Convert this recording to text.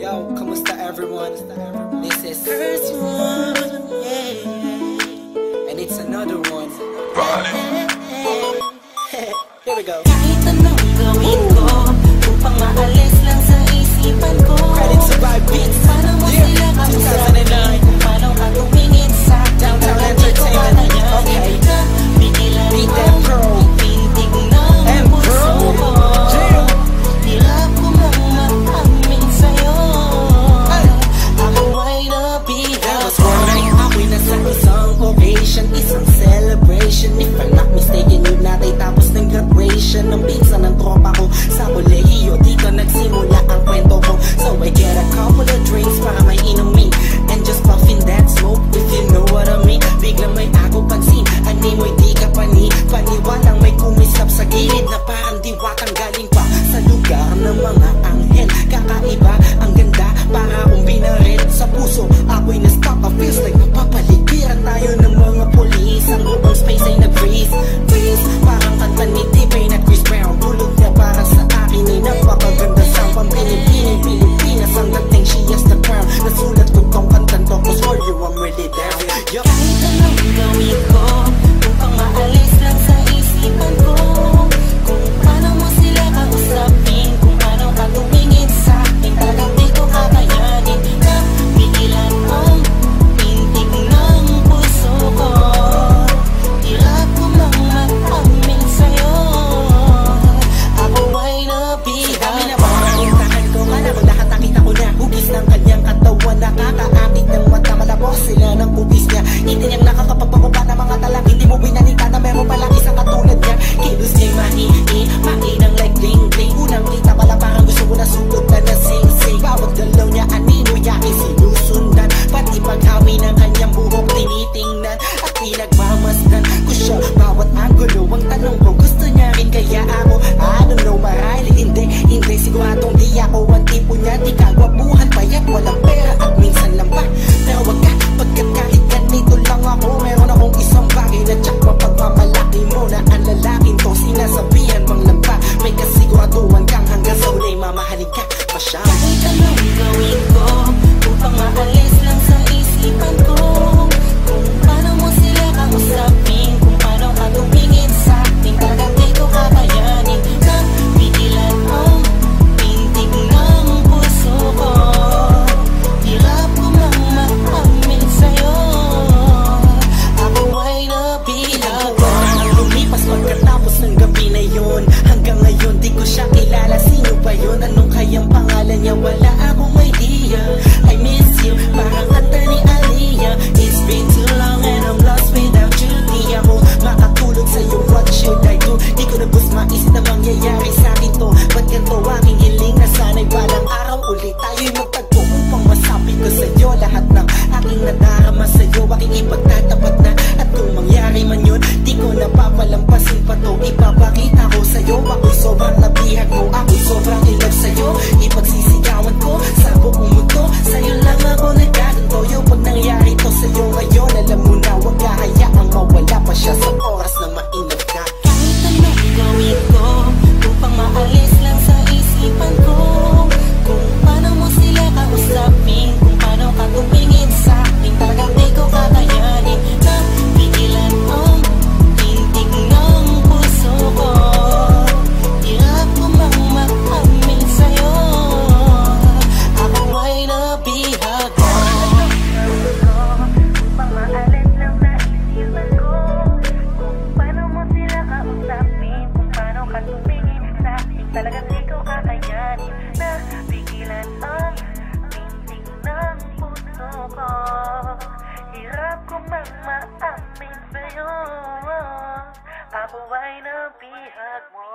Yo, kamusta everyone? This is first one, and it's another one. Here we go. Kahit anong gawin ko upang maalis lang sa isipan ko. Credit to Vibe Beats. Paano mo sila kausapin? Kung paano ka tumingin sa Downtown Entertainment. Okay. Bigilan Beat mo them pro. tintig ng puso ko. Hirap ko mang maamin sa'yo. Ako ay nabihag. Ako'y nasa isang occasion, isang celebration. If I'm not mistaken, yun natin tapos ng graduation ng pinsan ng tropa ko sa kolehiyo. Dito nagsimula ang kwento ko. So I get a couple of drinks para may inumin and just puffin that smoke, if you know what I mean. Biglang may ako pansin, animoy di ka paniwalang may kumisap sa gilid na parang diwatang galing pa sa lugar ng mga anghel. Kakaiba, ang ganda, para akong binaret sa puso. Ako'y na-stop, I feels like papaligiran tayo ng mga polis. Ang lubang space ay nag-freeze, parang kanta ni T-Pain at Chris Brown. Tulog niya para sa akin ay napakaganda. Sa Pilipinas ang dating, she has the crown. Nasulat ko tong kantan to, cause for you I'm really down. Yup. Kahit anong gawin ko upang maalis lang sa isipan ko. Kung paano mo sila kausapin, kung paano ka tumingin sa akin, talagang di ko kakayanin na bigilan ang tintig ng puso ko. Hirap ko mang maamin sa'yo. Ako ay nabihag. Dami na makapuntahan ko, kala ko lahat nakita ko na. Hugis ng kanyang katawan, nakakaakit ng mata. Malabos sila ng kubis niya. Hindi niyang nakakapagpakupa ng mga talak. Hindi mo binanita na meron palang isang katulad niya. Kilos niya'y mainang like bling-bling. Unang kita pala parang gusto ko na sugot na nasing-sing. Bawat galaw niya anino yakin sinusundan. Pati pag-awi ng kanyang buhok tinitingnan at pinagmamasdan ko siya bawat angulo. Ang tanong ko, gusto niya rin kaya ako? I don't know, marahil hindi siguradong di ako ang tipo niya. Di kagwapuhan, payat, walang pera at minsan lang pa. Pero wag ka, pagkat kahit ganito lang ako, meron akong isang bagay na tsak mapagmamalaki mo na ang lalaking to sinasabihan mang lampa. May kasiguraduhan kang hanggang sa ulay mamahalin ka pa siya. Kahit anong gawin ko upang maalis lang sa isipan ko. Kung paano mo sila kausapin, kung paano ka tumingin sa akin, talagang di ko kakayanin na bigilan ang tintig ng puso ko. Hirap ko mang maamin sa'yo. Ako ay nabihag. Lumipas pagkatapos ng gabi na yun. Hanggang ngayon di ko siya kilala. Sino ba yun? Anong kayang pangalan niya? Wala akong idea. I miss you, parang kanta ni Aliyah. It's been too long and I'm lost without you. Di ako makatulog sa'yo, what should I do? Di ko na bus maisip na mangyayari sa'kin to. Ba't ganito aking hiling na sana'y balang araw ulit tayo'y magtagpo upang masabi ko sa'yo lahat ng aking nadarama sa'yo. Aking ipagtatapat na at kung mangyari man yun, di ko napapalampasin pa to. Ipapakita ko sa'yo, ako'y sobrang nabihag mo. Ako'y sobrang in love sa'yo. Ipagsisigawan ko sa buong mundo. Sa'yo lang ako nagkaganto. Yo, pag nangyari to sa'yo ngayon, alam mo na wag kahayaang mawala pa siya sa oras na mainag ka. Kahit anong gawin ko upang maalis lang sa isipan ko. Kung paano mo sila kausapin, kung paano ka tumingin sa akin, talagang di ko kakayanin na bigilan ang tintig ng puso ko. Hirap ko mang maamin sa'yo. Ako ay nabihag. Upang maalis lang sa isipan ko. Kung paano mo sila kausapin, kung paano ka tumingin sa akin, talagang di ko kakayanin na pigilan ang tintig ng puso ko. Hirap ko mang maamin sa'yo. Ako ay nabihag mo.